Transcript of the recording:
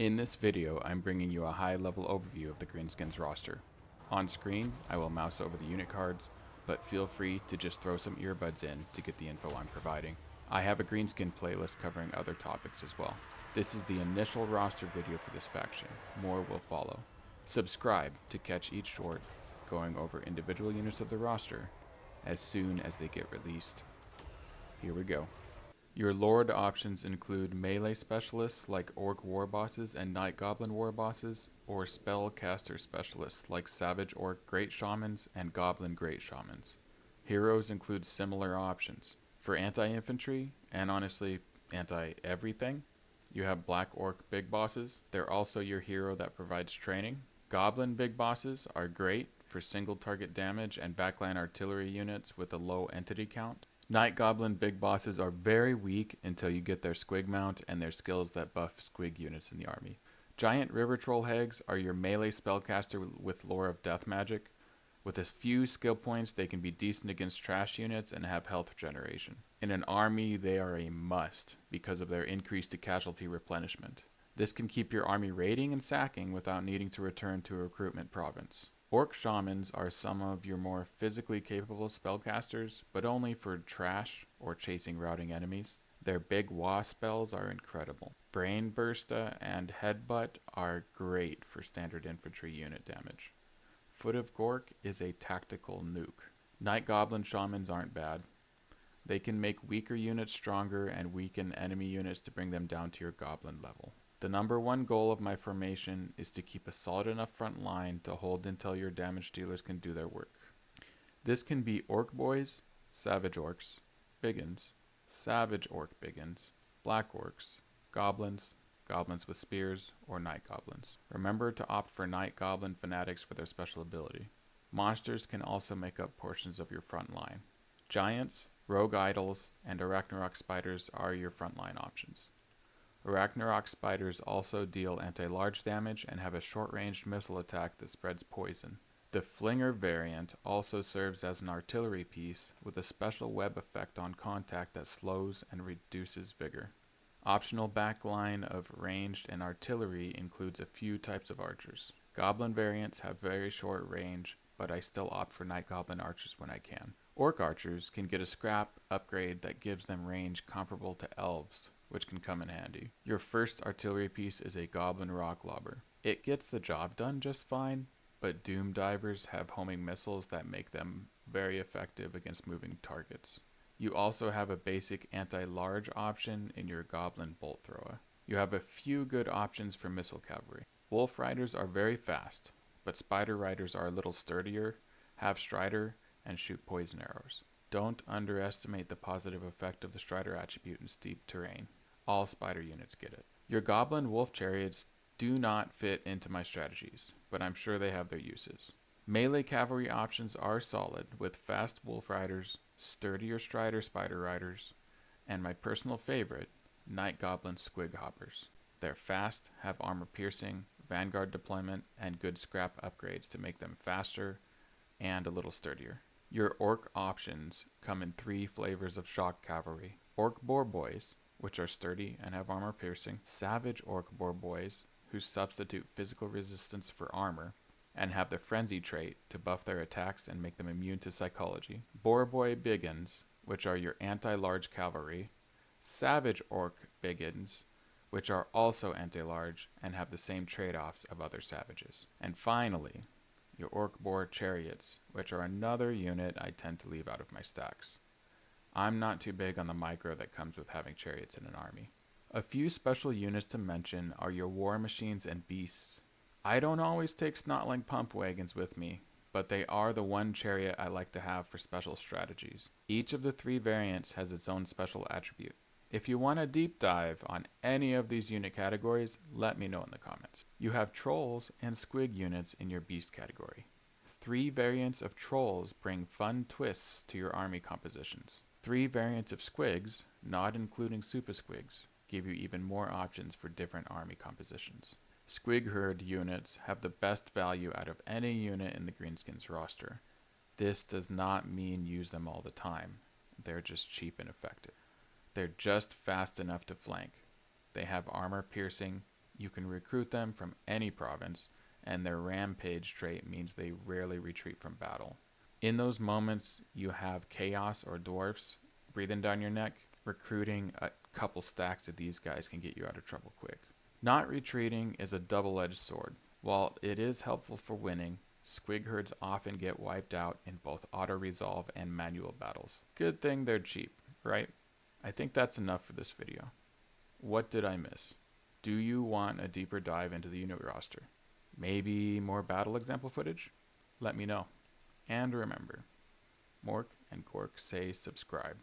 In this video, I'm bringing you a high-level overview of the Greenskins roster. On screen, I will mouse over the unit cards, but feel free to just throw some earbuds in to get the info I'm providing. I have a Greenskin playlist covering other topics as well. This is the initial roster video for this faction. More will follow. Subscribe to catch each short going over individual units of the roster as soon as they get released. Here we go. Your Lord options include melee specialists like Orc War Bosses and Night Goblin War Bosses, or Spellcaster specialists like Savage Orc Great Shamans and Goblin Great Shamans. Heroes include similar options. For anti-infantry, and honestly anti-everything, you have Black Orc Big Bosses. They're also your hero that provides training. Goblin Big Bosses are great for single target damage and backline artillery units with a low entity count. Night Goblin Big Bosses are very weak until you get their Squig mount and their skills that buff Squig units in the army. Giant River Troll Hags are your melee spellcaster with lore of death magic. With a few skill points, they can be decent against trash units and have health regeneration. In an army, they are a must because of their increase to casualty replenishment. This can keep your army raiding and sacking without needing to return to a recruitment province. Orc Shamans are some of your more physically capable spellcasters, but only for trash or chasing routing enemies. Their big wasp spells are incredible. Brain Bursta and Headbutt are great for standard infantry unit damage. Foot of Gork is a tactical nuke. Night Goblin Shamans aren't bad. They can make weaker units stronger and weaken enemy units to bring them down to your Goblin level. The number one goal of my formation is to keep a solid enough front line to hold until your damage dealers can do their work. This can be Orc Boys, Savage Orcs, Biggins, Savage Orc Biggins, Black Orcs, Goblins, Goblins with Spears, or Night Goblins. Remember to opt for Night Goblin Fanatics for their special ability. Monsters can also make up portions of your front line. Giants, Rogue Idols, and Arachnarok Spiders are your frontline options. Arachnarok Spiders also deal anti-large damage and have a short-ranged missile attack that spreads poison. The Flinger variant also serves as an artillery piece with a special web effect on contact that slows and reduces vigor. Optional backline of ranged and artillery includes a few types of archers. Goblin variants have very short range, but I still opt for Night Goblin archers when I can. Orc archers can get a scrap upgrade that gives them range comparable to elves, which can come in handy. Your first artillery piece is a Goblin Rock Lobber. It gets the job done just fine, but Doom Divers have homing missiles that make them very effective against moving targets. You also have a basic anti-large option in your Goblin Bolt Thrower. You have a few good options for missile cavalry. Wolf Riders are very fast, but Spider Riders are a little sturdier, have Strider, and shoot poison arrows. Don't underestimate the positive effect of the Strider attribute in steep terrain. All Spider units get it. Your Goblin Wolf Chariots do not fit into my strategies, but I'm sure they have their uses. Melee cavalry options are solid with fast Wolf Riders, sturdier Strider Spider Riders, and my personal favorite, Night Goblin Squig Hoppers. They're fast, have armor piercing, vanguard deployment, and good scrap upgrades to make them faster and a little sturdier. Your Orc options come in 3 flavors of shock cavalry. Orc Boar Boys, which are sturdy and have armor piercing. Savage Orc Boar Boys, who substitute physical resistance for armor, and have the Frenzy trait to buff their attacks and make them immune to psychology. Boar Boy Biggins, which are your anti-large cavalry. Savage Orc Biggins, which are also anti-large and have the same trade-offs of other savages. And finally, your Orc Boar Chariots, which are another unit I tend to leave out of my stacks. I'm not too big on the micro that comes with having chariots in an army. A few special units to mention are your War Machines and Beasts. I don't always take Snotling Pump Wagons with me, but they are the one chariot I like to have for special strategies. Each of the 3 variants has its own special attribute. If you want a deep dive on any of these unit categories, let me know in the comments. You have Trolls and Squig units in your Beast category. 3 variants of Trolls bring fun twists to your army compositions. 3 variants of Squigs, not including Super Squigs, give you even more options for different army compositions. Squig Herd units have the best value out of any unit in the Greenskins roster. This does not mean use them all the time. They're just cheap and effective. They're just fast enough to flank. They have armor piercing, You can recruit them from any province, and their rampage trait means they rarely retreat from battle. In those moments, you have chaos or dwarfs breathing down your neck. Recruiting a couple stacks of these guys can get you out of trouble quick. Not retreating is a double-edged sword. While it is helpful for winning, squig herds often get wiped out in both auto-resolve and manual battles. Good thing they're cheap, right? I think that's enough for this video. What did I miss? Do you want a deeper dive into the unit roster? Maybe more battle example footage? Let me know. And remember, Mork and Gork say subscribe.